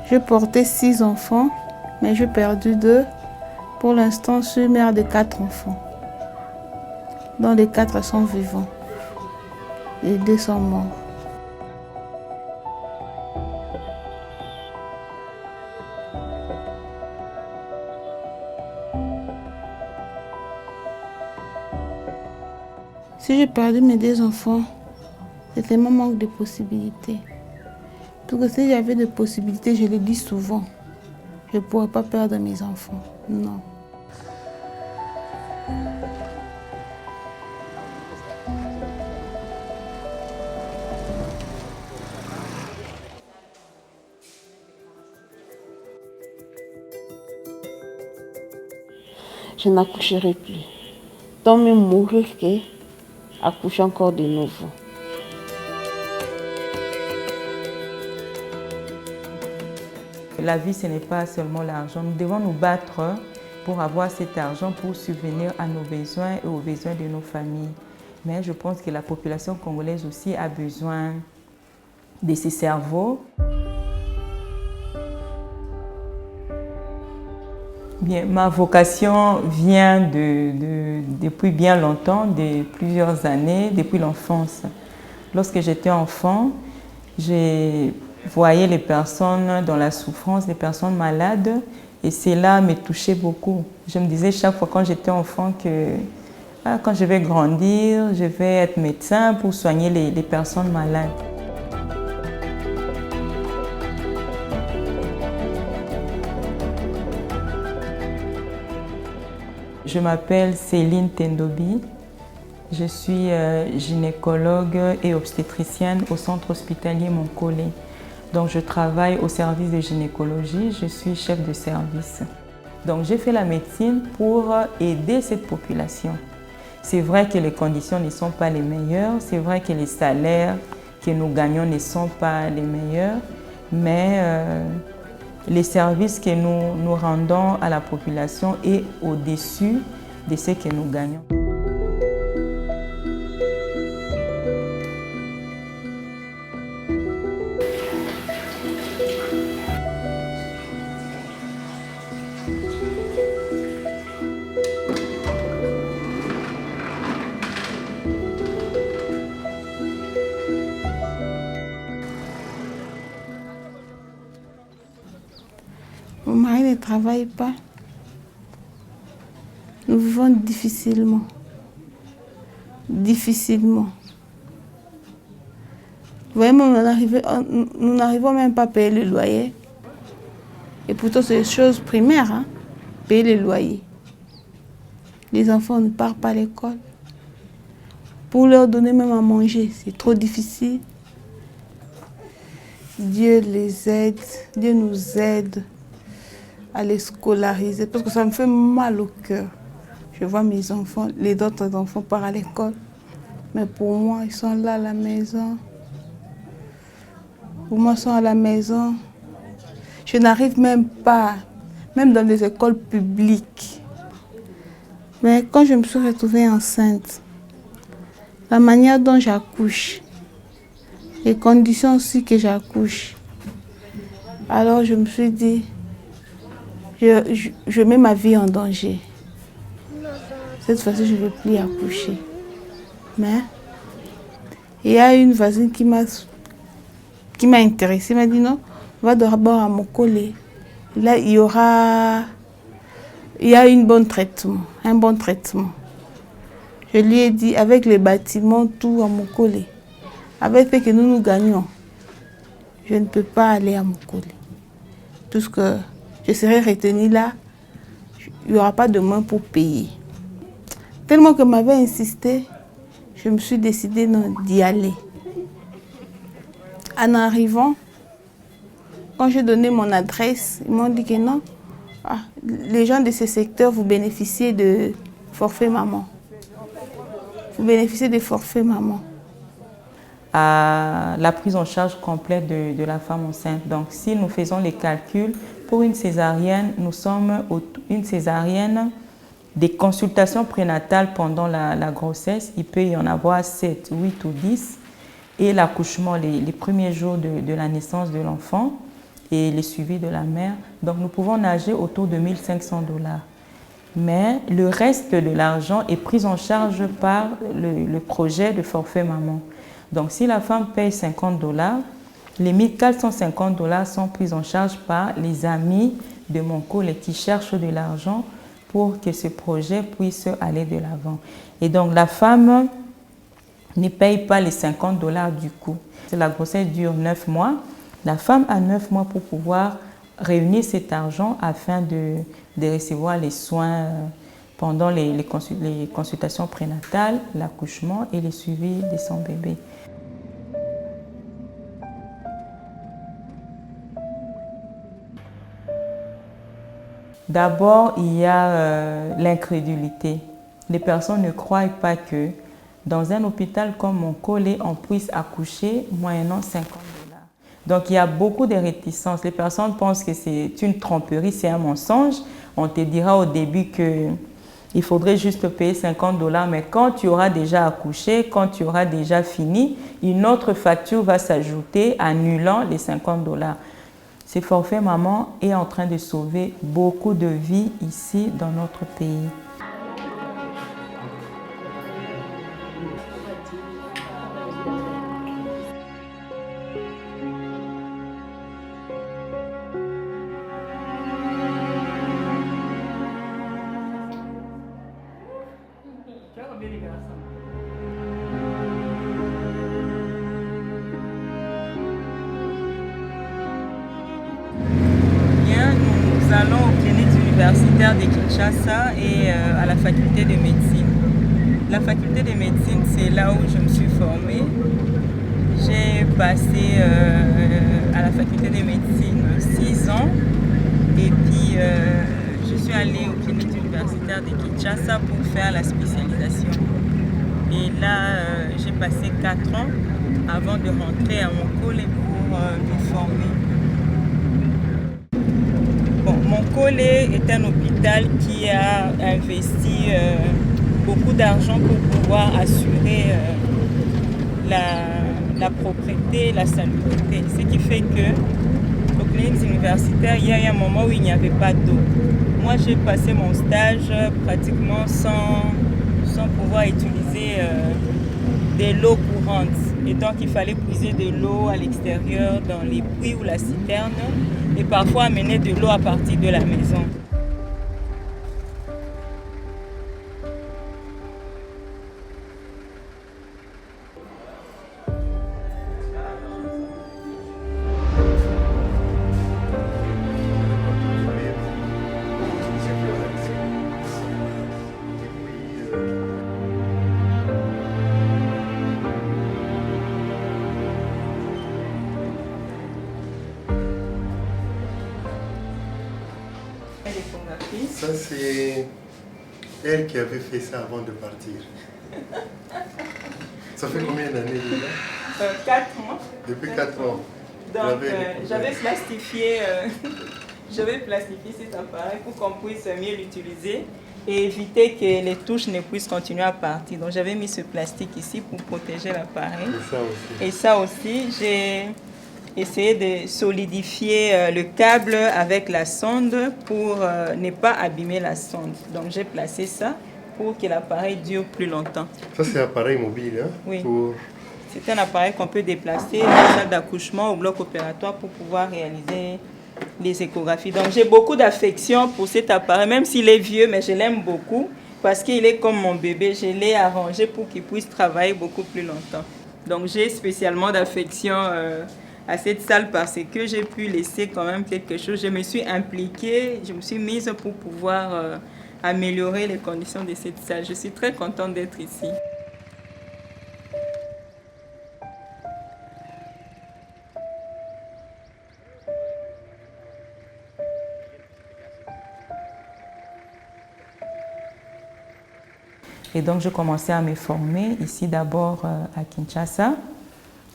Je portais 6 enfants, mais j'ai perdu 2. Pour l'instant, je suis mère de 4 enfants, dont les 4 sont vivants et 2 sont morts. Si j'ai perdu mes 2 enfants, c'était mon manque de possibilités. Parce que si j'avais des possibilités, je le dis souvent, je ne pourrais pas perdre mes enfants. Non. Je n'accoucherai plus. Tant mieux mourir qu'accoucher encore de nouveau. La vie, ce n'est pas seulement l'argent. Nous devons nous battre pour avoir cet argent pour subvenir à nos besoins et aux besoins de nos familles. Mais je pense que la population congolaise aussi a besoin de ses cerveaux. Bien, ma vocation vient depuis bien longtemps, de plusieurs années, depuis l'enfance. Lorsque j'étais enfant, je voyais les personnes dans la souffrance, les personnes malades, et cela me touchait beaucoup. Je me disais chaque fois quand j'étais enfant que quand je vais grandir, je vais être médecin pour soigner les personnes malades. Je m'appelle Céline Tendobi. Je suis gynécologue et obstétricienne au centre hospitalier Monkole. Donc je travaille au service de gynécologie, je suis chef de service. Donc j'ai fait la médecine pour aider cette population. C'est vrai que les conditions ne sont pas les meilleures, c'est vrai que les salaires que nous gagnons ne sont pas les meilleurs, mais les services que nous rendons à la population est au-dessus de ce que nous gagnons. Mon mari ne travaille pas. Nous vivons difficilement. Difficilement. Vraiment, nous n'arrivons même pas à payer le loyer. Et pourtant, c'est une chose primaire, hein, payer le loyer. Les enfants ne partent pas à l'école. Pour leur donner même à manger, c'est trop difficile. Dieu les aide, Dieu nous aide à les scolariser, parce que ça me fait mal au cœur. Je vois mes enfants, les autres enfants partent à l'école, mais pour moi, ils sont là à la maison. Pour moi, ils sont à la maison. Je n'arrive même pas, même dans les écoles publiques. Mais quand je me suis retrouvée enceinte, la manière dont j'accouche, les conditions aussi que j'accouche, alors je me suis dit, je mets ma vie en danger. Cette fois-ci, je ne veux plus accoucher. Mais il y a une voisine qui m'a intéressée. Elle m'a dit non, on va d'abord à Monkole. Là, il y a un bon traitement. Je lui ai dit, avec les bâtiments, tout à Monkole, avec ce que nous gagnons, je ne peux pas aller à Monkole. Tout ce que je serai retenue là, il n'y aura pas de main pour payer. Tellement que m'avait insisté, je me suis décidée d'y aller. En arrivant, quand j'ai donné mon adresse, ils m'ont dit que non, les gens de ce secteur, vous bénéficiez de forfait maman. Vous bénéficiez de forfait maman. À la prise en charge complète de la femme enceinte. Donc si nous faisons les calculs, pour une césarienne, nous sommes une césarienne, des consultations prénatales pendant la grossesse, il peut y en avoir 7, 8 ou 10. Et l'accouchement, les premiers jours de la naissance de l'enfant, et le suivi de la mère. Donc nous pouvons nager autour de 1 500 $. Mais le reste de l'argent est pris en charge par le projet de forfait maman. Donc si la femme paye 50 $, les 1 450 $ sont pris en charge par les amis de mon collègue qui cherchent de l'argent pour que ce projet puisse aller de l'avant. Et donc la femme ne paye pas les 50 $ du coup. La grossesse dure 9 mois. La femme a 9 mois pour pouvoir réunir cet argent afin de recevoir les soins pendant les consultations prénatales, l'accouchement et le suivi de son bébé. D'abord, il y a l'incrédulité. Les personnes ne croient pas que dans un hôpital comme Monkole, on puisse accoucher moyennant 50 $. Donc, il y a beaucoup de réticences. Les personnes pensent que c'est une tromperie, c'est un mensonge. On te dira au début qu'il faudrait juste payer 50 $, mais quand tu auras déjà accouché, quand tu auras déjà fini, une autre facture va s'ajouter annulant les 50 $. Ce forfait maman est en train de sauver beaucoup de vies ici dans notre pays. Nous allons aux cliniques universitaires de Kinshasa et à la faculté de médecine. La faculté de médecine, c'est là où je me suis formée. J'ai passé à la faculté de médecine 6 ans et puis je suis allée aux cliniques universitaires de Kinshasa pour faire la spécialisation. Et là, j'ai passé 4 ans avant de rentrer à Monkole pour me former. Monkole est un hôpital qui a investi beaucoup d'argent pour pouvoir assurer la propreté, la salubrité. Ce qui fait que aux cliniques universitaires, il y a eu un moment où il n'y avait pas d'eau. Moi, j'ai passé mon stage pratiquement sans pouvoir utiliser de l'eau courante. Et donc, il fallait puiser de l'eau à l'extérieur, dans les puits ou la citerne, et parfois amener de l'eau à partir de la maison. Ça, c'est elle qui avait fait ça avant de partir. Ça fait combien d'années déjà? 4 ans. Depuis 4 ans. Donc, j'avais plastifié cet appareil pour qu'on puisse mieux l'utiliser et éviter que les touches ne puissent continuer à partir. Donc, j'avais mis ce plastique ici pour protéger l'appareil. Et ça aussi, j'ai essayé de solidifier le câble avec la sonde pour ne pas abîmer la sonde. Donc, j'ai placé ça pour que l'appareil dure plus longtemps. Ça, c'est un appareil mobile, hein? Oui. Pour... C'est un appareil qu'on peut déplacer dans la salle d'accouchement au bloc opératoire pour pouvoir réaliser les échographies. Donc, j'ai beaucoup d'affection pour cet appareil, même s'il est vieux, mais je l'aime beaucoup parce qu'il est comme mon bébé. Je l'ai arrangé pour qu'il puisse travailler beaucoup plus longtemps. Donc, j'ai spécialement d'affection à cette salle parce que j'ai pu laisser quand même quelque chose. Je me suis impliquée, je me suis mise pour pouvoir améliorer les conditions de cette salle. Je suis très contente d'être ici. Et donc, je commençais à me former ici d'abord à Kinshasa.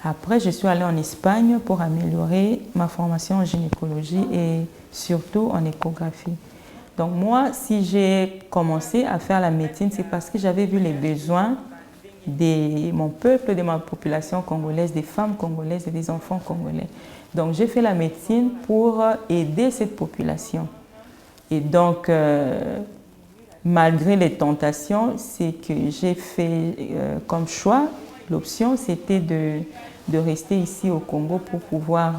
Après, je suis allée en Espagne pour améliorer ma formation en gynécologie et surtout en échographie. Donc moi, si j'ai commencé à faire la médecine, c'est parce que j'avais vu les besoins de mon peuple, de ma population congolaise, des femmes congolaises et des enfants congolais. Donc j'ai fait la médecine pour aider cette population. Et donc, malgré les tentations, c'est que j'ai fait comme choix, l'option c'était de rester ici au Congo pour pouvoir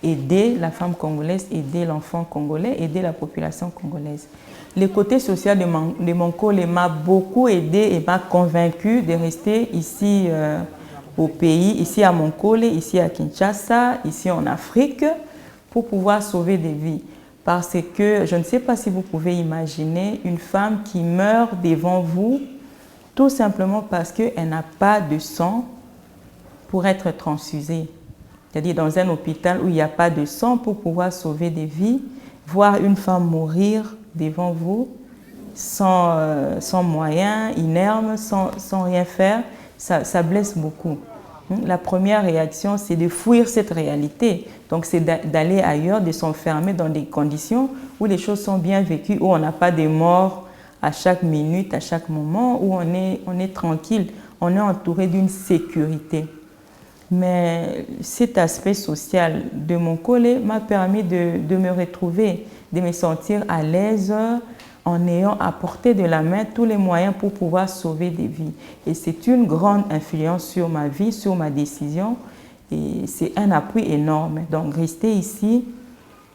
aider la femme congolaise, aider l'enfant congolais, aider la population congolaise. Le côté social de Monkole m'a beaucoup aidé et m'a convaincu de rester ici au pays, ici à Monkole, ici à Kinshasa, ici en Afrique, pour pouvoir sauver des vies. Parce que je ne sais pas si vous pouvez imaginer une femme qui meurt devant vous tout simplement parce qu'elle n'a pas de sang pour être transfusée. C'est-à-dire dans un hôpital où il n'y a pas de sang pour pouvoir sauver des vies, voir une femme mourir devant vous sans moyens, inerme, sans rien faire, ça blesse beaucoup. La première réaction, c'est de fuir cette réalité. Donc, c'est d'aller ailleurs, de s'enfermer dans des conditions où les choses sont bien vécues, où on n'a pas de morts à chaque minute, à chaque moment, où on est tranquille, on est entouré d'une sécurité. Mais cet aspect social de Monkole m'a permis de me retrouver, de me sentir à l'aise en ayant apporté de la main tous les moyens pour pouvoir sauver des vies. Et c'est une grande influence sur ma vie, sur ma décision. Et c'est un appui énorme. Donc, rester ici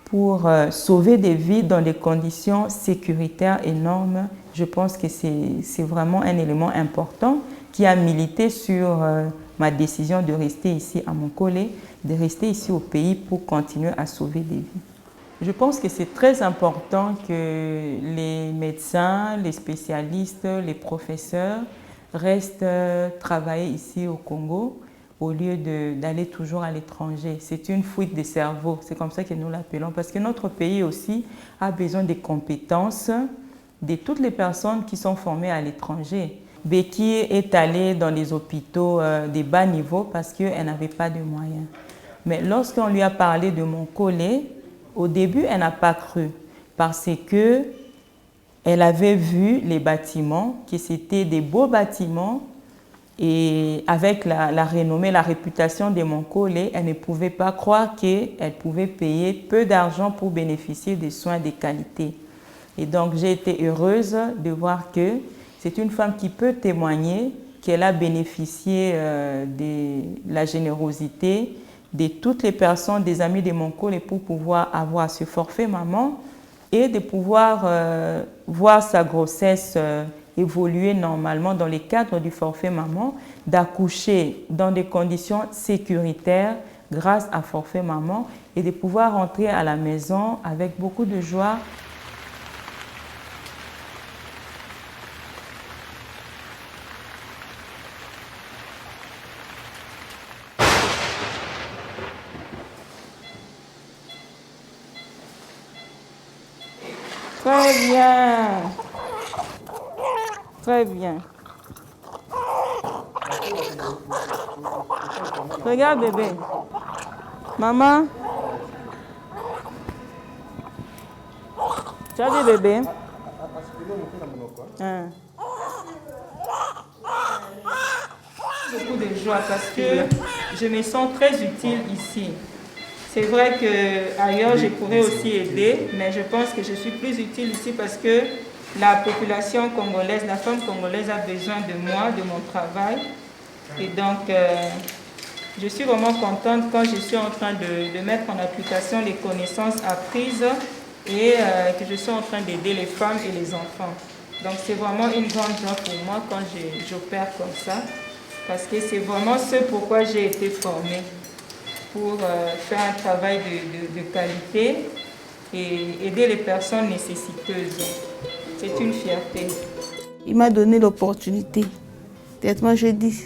pour sauver des vies dans des conditions sécuritaires énormes, je pense que c'est vraiment un élément important qui a milité sur ma décision de rester ici à Monkole, de rester ici au pays pour continuer à sauver des vies. Je pense que c'est très important que les médecins, les spécialistes, les professeurs restent travailler ici au Congo au lieu d'aller toujours à l'étranger. C'est une fuite de cerveau, c'est comme ça que nous l'appelons, parce que notre pays aussi a besoin des compétences de toutes les personnes qui sont formées à l'étranger. Becky est allée dans les hôpitaux de bas niveau parce qu'elle n'avait pas de moyens. Mais lorsqu'on lui a parlé de Monkole, au début, elle n'a pas cru parce qu'elle avait vu les bâtiments, que c'était des beaux bâtiments et avec la renommée, la réputation de Monkole, elle ne pouvait pas croire qu'elle pouvait payer peu d'argent pour bénéficier des soins de qualité. Et donc, j'ai été heureuse de voir que c'est une femme qui peut témoigner qu'elle a bénéficié de la générosité de toutes les personnes, des amis de Monkole pour pouvoir avoir ce forfait maman et de pouvoir voir sa grossesse évoluer normalement dans les cadres du forfait maman, d'accoucher dans des conditions sécuritaires grâce à forfait maman et de pouvoir rentrer à la maison avec beaucoup de joie. Très bien. Très bien. Regarde bébé. Maman. Tu as dit bébé? Hein. Beaucoup de joie parce que je me sens très utile ici. C'est vrai qu'ailleurs, je pourrais aussi aider, mais je pense que je suis plus utile ici parce que la population congolaise, la femme congolaise a besoin de moi, de mon travail. Et donc, je suis vraiment contente quand je suis en train de mettre en application les connaissances apprises et que je suis en train d'aider les femmes et les enfants. Donc, c'est vraiment une grande joie pour moi quand j'opère comme ça, parce que c'est vraiment ce pourquoi j'ai été formée, pour faire un travail de qualité et aider les personnes nécessiteuses. C'est une fierté. Il m'a donné l'opportunité. Moi, je dis,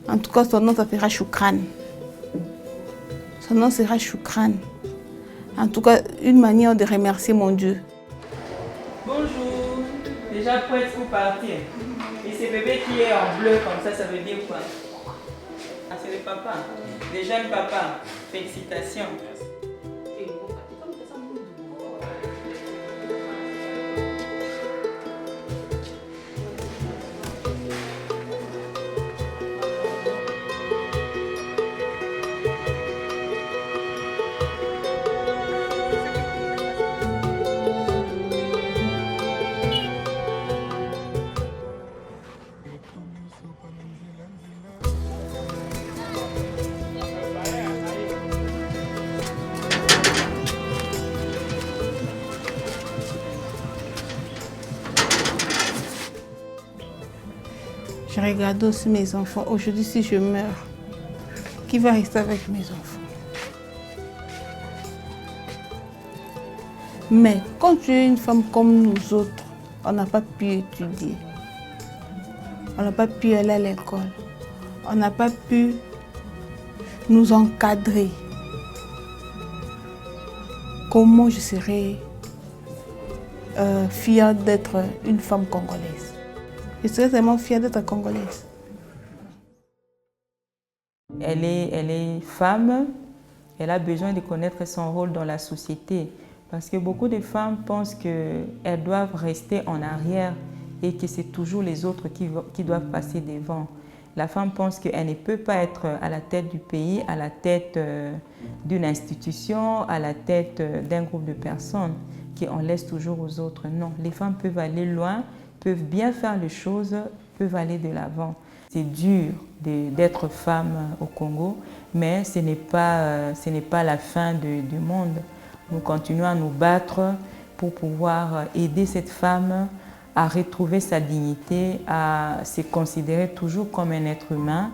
en tout cas, son nom, ça sera Choukran. Son nom sera Choukran. En tout cas, une manière de remercier mon Dieu. Bonjour, déjà prête pour partir. Et ce bébé qui est en bleu comme ça veut dire quoi? Ah, c'est le papa. Le jeune papa. Félicitations. Je regarde aussi mes enfants. Aujourd'hui, si je meurs, qui va rester avec mes enfants? Mais quand tu es une femme comme nous autres, on n'a pas pu étudier. On n'a pas pu aller à l'école. On n'a pas pu nous encadrer. Comment je serais fière d'être une femme congolaise? Je serais tellement fière d'être congolaise. Elle est femme, elle a besoin de connaître son rôle dans la société. Parce que beaucoup de femmes pensent qu'elles doivent rester en arrière et que c'est toujours les autres qui doivent passer devant. La femme pense qu'elle ne peut pas être à la tête du pays, à la tête d'une institution, à la tête d'un groupe de personnes, qu'on laisse toujours aux autres. Non, les femmes peuvent aller loin, peuvent bien faire les choses, peuvent aller de l'avant. C'est dur d'être femme au Congo, mais ce n'est pas la fin du monde. Nous continuons à nous battre pour pouvoir aider cette femme à retrouver sa dignité, à se considérer toujours comme un être humain.